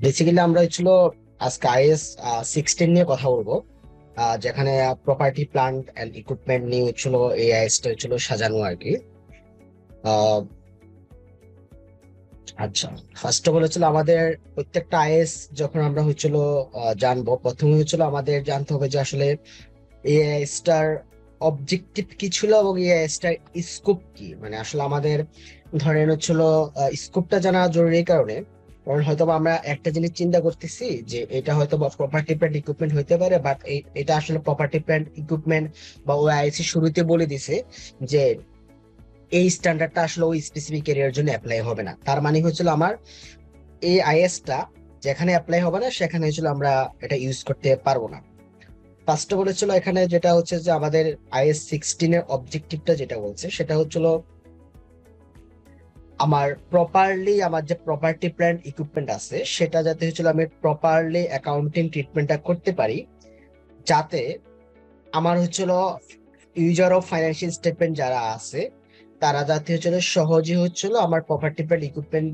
Basically আমরা হচ্ছিল আজকে আইএস 16 নিয়ে কথা বলবো, যেখানে প্রপার্টি প্লান্ট এন্ড ইকুইপমেন্ট নিয়ে হচ্ছিল এই আইএসটা হচ্ছিল সাজানো আর কি। আহ, আচ্ছা, ফার্স্ট অফ অল হচ্ছিল আমাদের প্রত্যেকটা আইএস যখন আমরা হচ্ছিল জানবো, প্রথমে হচ্ছিল আমাদের জানতে হবে যে আসলে এই আইএসটার অবজেক্টিভ কি ছিল এবং এই আইএসটার স্কোপ কি। মানে আসলে আমাদের ধরেন হচ্ছিল স্কোপটা জানা জরুরি কারণে, কারণ হয়তো বা আমরা একটা জিনিস চিন্তা করতেছি যে এটা হয়তো বা প্রপার্টি প্ল্যান্ট ইকুইপমেন্ট হইতে পারে, বাট এটা আসলে প্রপার্টি প্ল্যান্ট ইকুইপমেন্ট বা ওই আইএসসি শুরুতে বলে দিছে যে এই স্ট্যান্ডার্ডটা আসলে ওই স্পেসিফিক এরিয়ার জন্য অ্যাপ্লাই হবে না। তার মানে হচ্ছিল আমার এই আইএসটা যেখানে অ্যাপ্লাই হবে না সেখানে হচ্ছিল আমরা এটা ইউজ করতে পারবো না। ফার্স্ট অফ অল হচ্ছিল এখানে যেটা হচ্ছে যে আমাদের আইএস 16 এর অবজেক্টিভটা যেটা বলছে সেটা হচ্ছিল আমার প্রপারলি আমার যে প্রপার্টি প্ল্যান্ট ইকুইপমেন্ট আছে সেটা যাতে হচ্ছিল আমি প্রপারলি অ্যাকাউন্টিং ট্রিটমেন্টটা করতে পারি, যাতে আমার হচ্ছিল ইউজার অফ ফাইন্যান্সিয়াল স্টেটমেন্ট যারা আছে তারা যাতে হচ্ছিল সহজে হচ্ছিল আমার প্রপার্টি প্ল্যান্ট ইকুইপমেন্ট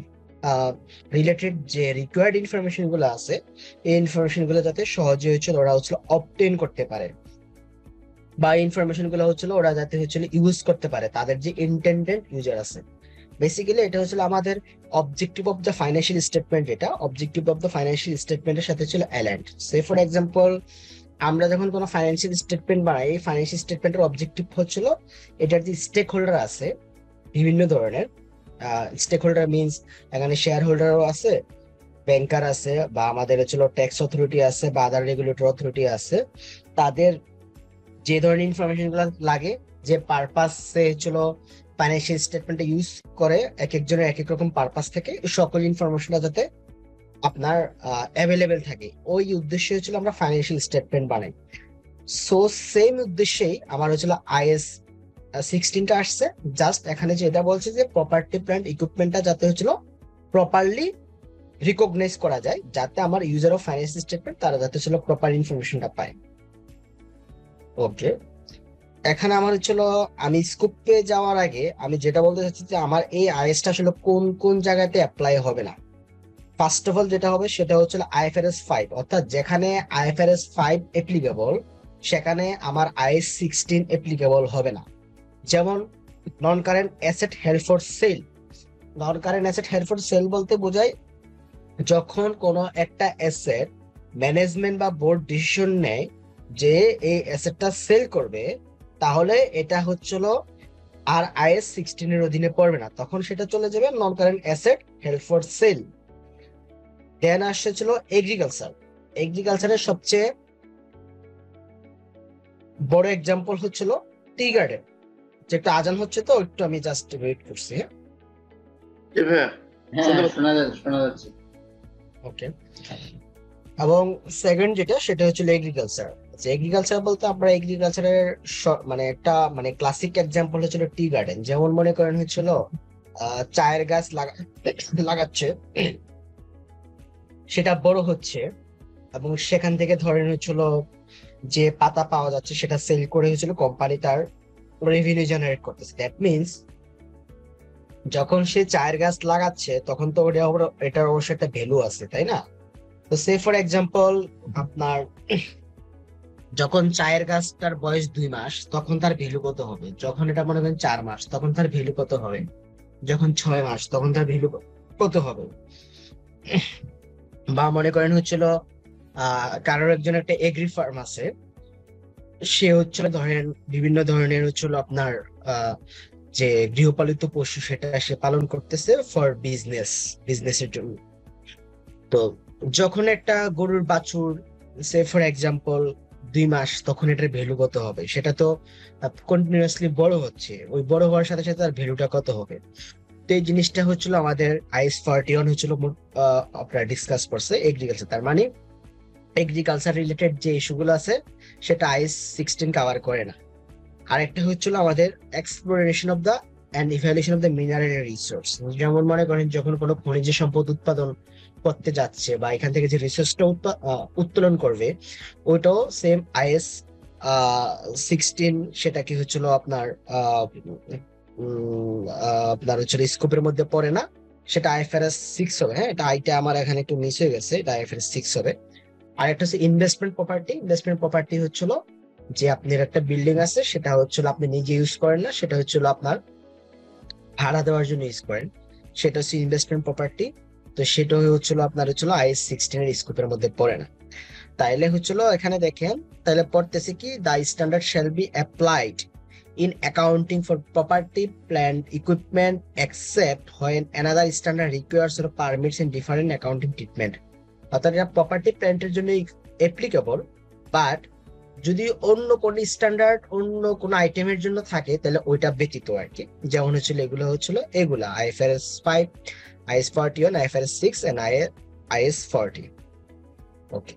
রিলেটেড যে রিকোয়ার্ড ইনফরমেশন গুলো আছে এই ইনফরমেশন গুলো যাতে সহজে হচ্ছিল ওরা হচ্ছিল অবটেন করতে পারে, বা ইনফরমেশন গুলো হচ্ছিল ওরা যাতে হচ্ছিল ইউজ করতে পারে তাদের যে ইন্টেন্ডেড ইউজার আছে। বেসিক্যালি এটা হচ্ছিল আমাদের objective of the financial statement, যেটা অবজেক্টিভ অফ দ্য ফাইন্যান্সিয়াল স্টেটমেন্টের সাথে ছিল অ্যালাইন্ড। সে ফর এক্সাম্পল আমরা যখন কোনো ফাইন্যান্সিয়াল স্টেটমেন্ট বানাই, এই ফাইন্যান্সিয়াল স্টেটমেন্টের অবজেক্টিভ হচ্ছিল এটার যে স্টেক হোল্ডার আছে বিভিন্ন ধরনের, স্টেক হোল্ডার মিনস এখানে শেয়ার হোল্ডারও আছে, ব্যাংকার আছে, বা আমাদের হচ্ছিল ট্যাক্স অথরিটি আছে বা আদার রেগুলেটরি অথরিটি আছে, তাদের যে ধরনের ইনফরমেশন গুলো লাগে, যে পারপাসে হচ্ছিল ফাইন্যান্সিয়াল স্টেটমেন্টটা ইউজ করে, এক একজনের এক এক রকম পারপাস থেকে সকল ইনফরমেশনটা যাতে আপনার অ্যাভেলেবেল থাকে, ওই উদ্দেশ্যে হচ্ছিল আমরা ফাইন্যান্সিয়াল স্টেটমেন্ট বানাই। সো সেম উদ্দেশ্যেই আমার হচ্ছিল আইএস 16টা আসছে। জাস্ট এখানে যেটা বলছে যে প্রপার্টি প্ল্যান্ট ইকুইপমেন্টটা যাতে হচ্ছিল প্রপারলি রিকগনাইজ করা যায়, যাতে আমার ইউজার অফ ফাইন্যান্সিয়াল স্টেটমেন্ট তারা যাতে ছিল প্রপার ইনফরমেশনটা পায়। ওকে, এখানে আমার হচ্ছিল আমি স্কোপে যাওয়ার আগে আমি যেটা বলতে চাচ্ছি যে আমার এই আইএসটা আসলে কোন কোন জায়গাতে অ্যাপ্লাই হবে না। ফার্স্ট অফ অল যেটা হবে সেটা হচ্ছে আইএফআরএস 5, অর্থাৎ যেখানে আইএফআরএস 5 অ্যাপ্লিকেবল সেখানে আমার আইএস 16 অ্যাপ্লিকেবল হবে না। যেমন নন current asset held for sell. Non current asset held for sell বলতে বোঝায় যখন কোনো একটা অ্যাসেট ম্যানেজমেন্ট বা বোর্ড ডিসিশন নেয় যে এই অ্যাসেটটা সেল করবে, তাহলে এটা হচ্ছিল আর আইএস 16 এর অধীনে পড়বে না, তখন সেটা চলে যাবে non current asset held for sale. Then আসছিল এগ্রিকালচার। এগ্রিকালচারের সবচেয়ে বড় এক্সাম্পল হচ্ছিল টি গার্ডেন। যে একটা আজান হচ্ছে, তো একটু আমি জাস্ট ওয়েট করছি। হ্যাঁ হ্যাঁ শোনা যাচ্ছে। ওকে, এবং সেকেন্ড যেটা সেটা হচ্ছিল এগ্রিকালচার। এগ্রিকালচার বলতে আমরা এগ্রিকালচারের মানে একটা মানে ক্লাসিক এক্সাম্পল হচ্ছিল টি গার্ডেন। যেমন মনে করেন হচ্ছিল চায়ের গাছ লাগাচ্ছে, সেটা বড় হচ্ছে এবং সেখান থেকে ধরেন হচ্ছিল যে পাতা পাওয়া যাচ্ছে সেটা সেল করে হচ্ছিল কোম্পানি তার রেভিনিউ জেনারেট করতেছে। দ্যাট মিনস যখন সে চায়ের গাছ লাগাচ্ছে তখন তো এটার অবশ্যই একটা ভ্যালু আছে, তাই না? তো সে ফর এক্সাম্পল আপনার যখন চায়ের গাছটার বয়স 2 মাস তখন তার ভ্যালু কত হবে, যখন এটা মনে করেন 4 মাস তখন তার ভ্যালু কত হবে, যখন 6 মাস তখন তার ভ্যালু কত হবে। বা মনে করেন হচ্ছিল কারোর একজন একটা এগ্রি ফার্ম আছে, সে হচ্ছিল ধরেন বিভিন্ন ধরনের হচ্ছিল আপনার যে গৃহপালিত পশু সেটা সে পালন করতেছে ফর বিজনেসের জন্য। তো যখন একটা গরুর বাছুর সে ফর এক্সাম্পল 2 মাস, তখন এটার ভ্যালু কত হবে, সেটা তো কন্টিনিউয়াসলি বড় হচ্ছে, ওই বড় হওয়ার সাথে সাথে তার ভ্যালুটা কত হবে। তো এই জিনিসটা হচ্ছিল আমাদের আইএস 41 হচ্ছিল আপনারা ডিসকাস করছে এগ্রিকালচার। তার মানে এগ্রিকালচার রিলেটেড যে ইস্যুগুলো আছে সেটা আইএস 16 কভার করে না। আরেকটা হচ্ছিল আমাদের exploration of the and evaluation of the mineral resource. যেমন মনে করেন যখন কোনো খনিজ সম্পদ উৎপাদন করতে যাচ্ছে বা এখান থেকে যে রিসোর্সটা উত্তোলন করবে, ওইটাও সেম আইএস 16 সেটা কি হচ্ছিল আপনার আপনার হচ্ছিল স্কোপের মধ্যে পড়ে না, সেটা আইএফআরএস 6 হবে। হ্যাঁ, এটা আইটা আমার এখানে একটু মিস হয়ে গেছে, এটা আইএফআরএস 6 হবে। আর একটা হচ্ছে ইনভেস্টমেন্ট প্রপার্টি। ইনভেস্টমেন্ট প্রপার্টি হচ্ছিল যে আপনার একটা বিল্ডিং আছে, সেটা হচ্ছিল আপনি নিজে ইউজ করেন না, সেটা হচ্ছিল আপনার ভাড়া দেওয়ার জন্য ইউজ করেন, সেটা হচ্ছে ইনভেস্টমেন্ট প্রপার্টি। তো সেটা হচ্ছিল আপনার হচ্ছিল আইএস 16 এর স্কোপের মধ্যে পড়ে না। তাইলে হচ্ছিল এখানে দেখেন, তাহলে পড়তেছে কি, the standard shall be applied in accounting for property, plant, equipment, except when another standard requires or permits in different accounting treatment. অর্থাৎ এটা প্রপার্টি প্ল্যান্টের জন্য অ্যাপ্লিকেবল, বাট যদি অন্য কোন স্ট্যান্ডার্ড অন্য কোন আইটেমের জন্য থাকে তাহলে ওইটা ব্যতীত আর কি। যেমন হচ্ছিল এগুলা IFRS 5, IS 41, IFRS 6 and IS 40। Okay,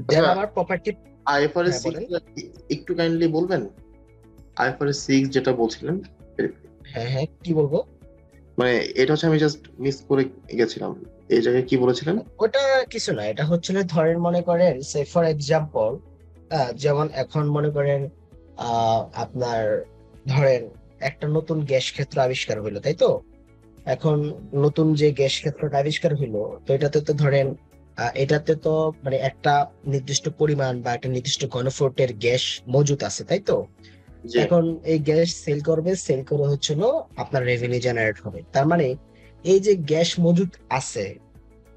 then আমার প্রপার্টি। আইএফআরএস হ্যাঁ, বলেন। 6 একটু কাইন্ডলি বলবেন, আইএফআরএস 6 যেটা বলছিলেন। হ্যাঁ হ্যাঁ, কি বলবো? মানে এটা হচ্ছে আমি জাস্ট মিস করে গেছিলাম, এই জায়গায় কি বলেছিলেন? ওটা কিছু না, এটা হচ্ছিল ধরেন মনে করেন সে ফর এক্সাম্পল, যেমন এখন মনে করেন আপনার ধরেন একটা নতুন গ্যাস ক্ষেত্র আবিষ্কার হইলো, তাই তো? এখন নতুন যে গ্যাস ক্ষেত্রটা আবিষ্কার হইলো, তো এটাতে তো ধরেন এটাতে তো মানে একটা নির্দিষ্ট পরিমাণ বা একটা নির্দিষ্ট ঘনফুটের গ্যাস মজুদ আছে, তাই তো? জি। এখন এই গ্যাস সেল করবে, সেল করে হচ্ছিল আপনার রেভিনিউ জেনারেট হবে। তার মানে এই যে গ্যাস মজুদ আছে,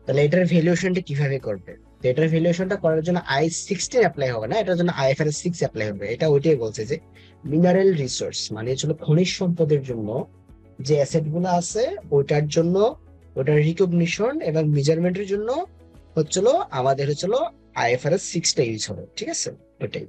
তাহলে এটার ভ্যালুয়েশনটা কিভাবে করবে? তো এটার ভ্যালুয়েশনটা করার জন্য I16 অ্যাপ্লাই হবে না, এটার জন্য IFRS 6 অ্যাপ্লাই হবে। এটা ওইটাই বলছে যে মিনারেল রিসোর্স মানে হচ্ছে খনিজ সম্পদের জন্য যে অ্যাসেট গুলো আছে, ওইটার জন্য ওটার রিকগনিশন এবং মেজারমেন্টের জন্য হচ্ছিল আমাদের হচ্ছিল IFRS 6টা ইউজ হবে। ঠিক আছে, ওইটাই।